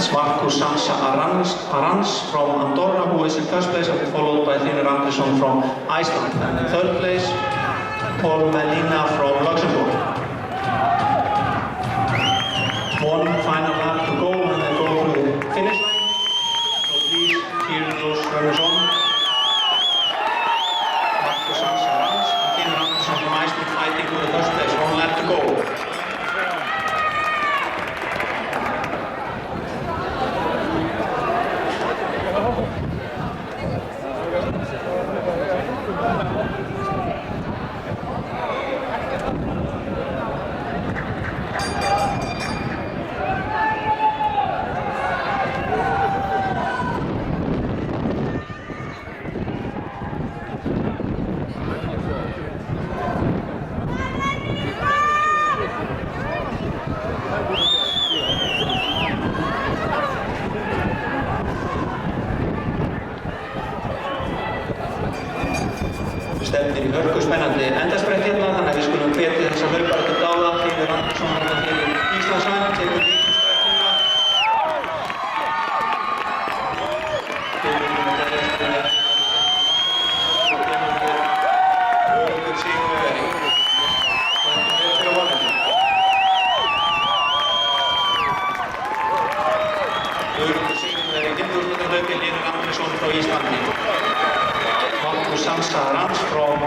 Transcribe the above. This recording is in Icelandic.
That's Marcus Sansa Arans from Andorra, who is in first place, followed by Hlynur Andrésson from Iceland. And in third place, Paul Melina from Luxembourg. One final lap to go when they go through the finish line. So please cheer those runners on. Marcus Sansa Arans and Hlynur Andrésson from Iceland fighting for the first place. One lap to go. Stefnir í hörku spennandi endasprett hérna, þannig að við skulum hvetja þessa hlaupara til dáða. Hlynur Andrésson hérna fyrir Íslandshönd, tekur líkinsprett núna. Hlynur þetta er eftir svo kemur við öruggur sigurvegari. Hvernig vel fyrir honum. Öruggur sigurvegari í 500 hlaupi, Hlynur Andrésson frá Íslandi. Marcus Sansa Arans from